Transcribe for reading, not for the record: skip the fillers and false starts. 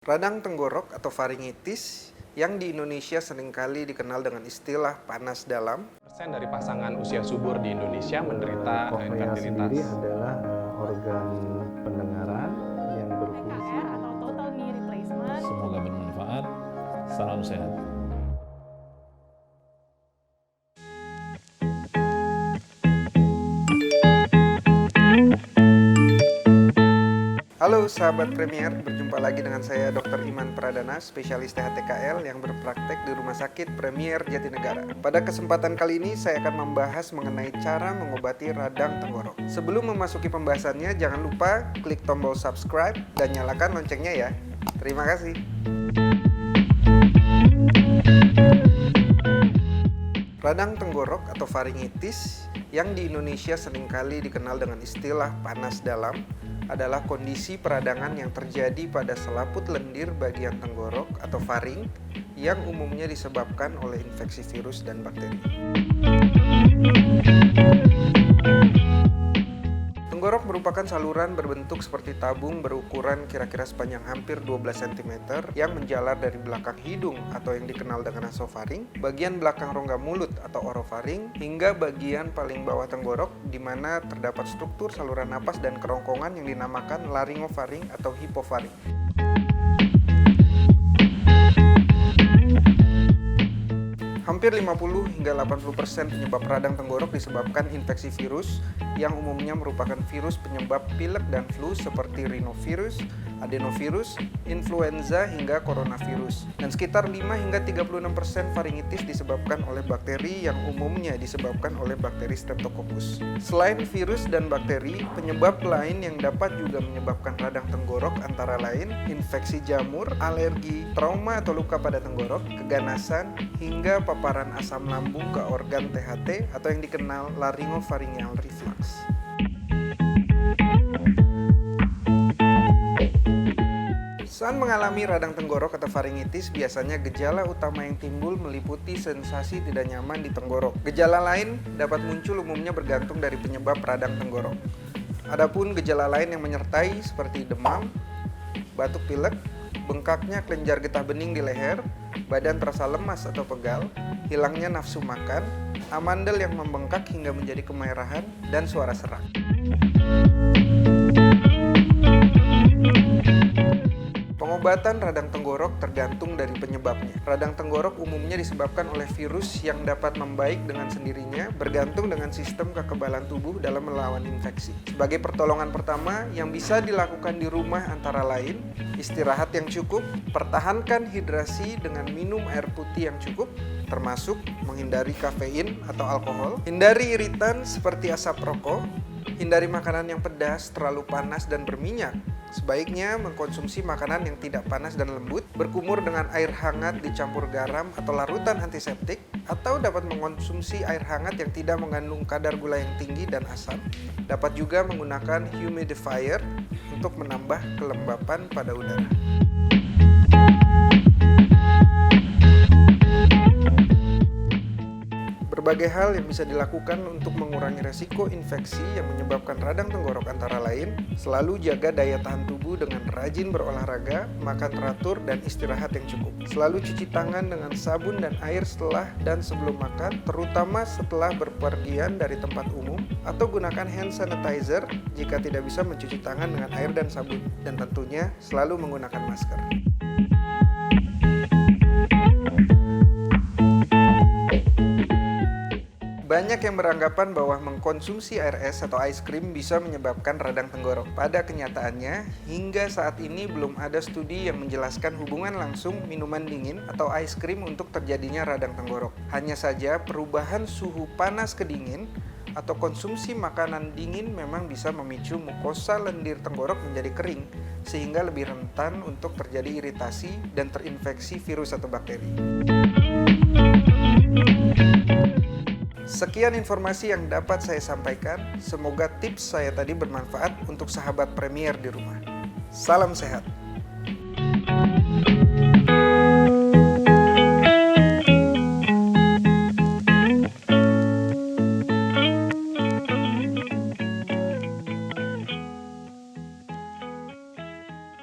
Radang tenggorok atau faringitis yang di Indonesia seringkali dikenal dengan istilah panas dalam. Persen dari pasangan usia subur di Indonesia menderita Koklea infertilitas. sendiri adalah organ pendengaran yang berfungsi. TKR atau total knee replacement. Semoga bermanfaat. Salam sehat. Halo sahabat Premier, berjumpa lagi dengan saya Dr. Iman Pradana, spesialis THTKL yang berpraktek di Rumah Sakit Premier Jatinegara. Pada kesempatan kali ini saya akan membahas mengenai cara mengobati radang tenggorok. Sebelum memasuki pembahasannya, jangan lupa klik tombol subscribe dan nyalakan loncengnya ya. Terima kasih. Radang tenggorok atau faringitis yang di Indonesia seringkali dikenal dengan istilah panas dalam adalah kondisi peradangan yang terjadi pada selaput lendir bagian tenggorok atau faring yang umumnya disebabkan oleh infeksi virus dan bakteri. Tenggorok merupakan saluran berbentuk seperti tabung berukuran kira-kira sepanjang hampir 12 cm yang menjalar dari belakang hidung atau yang dikenal dengan nasofaring, bagian belakang rongga mulut atau orofaring, hingga bagian paling bawah tenggorok di mana terdapat struktur saluran napas dan kerongkongan yang dinamakan laringofaring atau hipofaring. Hampir 50 hingga 80% penyebab radang tenggorok disebabkan infeksi virus yang umumnya merupakan virus penyebab pilek dan flu seperti rhinovirus, adenovirus, influenza hingga coronavirus. Dan sekitar 5 hingga 36% faringitis disebabkan oleh bakteri yang umumnya disebabkan oleh bakteri Streptococcus. Selain virus dan bakteri, penyebab lain yang dapat juga menyebabkan radang tenggorok antara lain infeksi jamur, alergi, trauma atau luka pada tenggorok, keganasan, hingga paparan asam lambung ke organ THT atau yang dikenal laryngopharyngeal reflux. Saat mengalami radang tenggorok atau faringitis, biasanya gejala utama yang timbul meliputi sensasi tidak nyaman di tenggorok. Gejala lain dapat muncul umumnya bergantung dari penyebab radang tenggorok. Adapun gejala lain yang menyertai seperti demam, batuk pilek, bengkaknya kelenjar getah bening di leher, badan terasa lemas atau pegal, hilangnya nafsu makan, amandel yang membengkak hingga menjadi kemerahan, dan suara serak. Pengobatan radang tenggorok tergantung dari penyebabnya. Radang tenggorok umumnya disebabkan oleh virus yang dapat membaik dengan sendirinya bergantung dengan sistem kekebalan tubuh dalam melawan infeksi. Sebagai pertolongan pertama yang bisa dilakukan di rumah antara lain, istirahat yang cukup, pertahankan hidrasi dengan minum air putih yang cukup, termasuk menghindari kafein atau alkohol, hindari iritan seperti asap rokok, hindari makanan yang pedas, terlalu panas dan berminyak. Sebaiknya mengkonsumsi makanan yang tidak panas dan lembut, berkumur dengan air hangat dicampur garam atau larutan antiseptik, atau dapat mengkonsumsi air hangat yang tidak mengandung kadar gula yang tinggi dan asam. Dapat juga menggunakan humidifier untuk menambah kelembapan pada udara. Berbagai hal yang bisa dilakukan untuk mengurangi resiko infeksi yang menyebabkan radang tenggorok antara lain, selalu jaga daya tahan tubuh dengan rajin berolahraga, makan teratur, dan istirahat yang cukup. Selalu cuci tangan dengan sabun dan air setelah dan sebelum makan, terutama setelah berpergian dari tempat umum, atau gunakan hand sanitizer jika tidak bisa mencuci tangan dengan air dan sabun, dan tentunya selalu menggunakan masker. Banyak yang beranggapan bahwa mengkonsumsi air es atau ice cream bisa menyebabkan radang tenggorok. Pada kenyataannya, hingga saat ini belum ada studi yang menjelaskan hubungan langsung minuman dingin atau ice cream untuk terjadinya radang tenggorok. Hanya saja perubahan suhu panas ke dingin atau konsumsi makanan dingin memang bisa memicu mukosa lendir tenggorok menjadi kering, sehingga lebih rentan untuk terjadi iritasi dan terinfeksi virus atau bakteri. Sekian informasi yang dapat saya sampaikan. Semoga tips saya tadi bermanfaat untuk sahabat Premier di rumah. Salam sehat.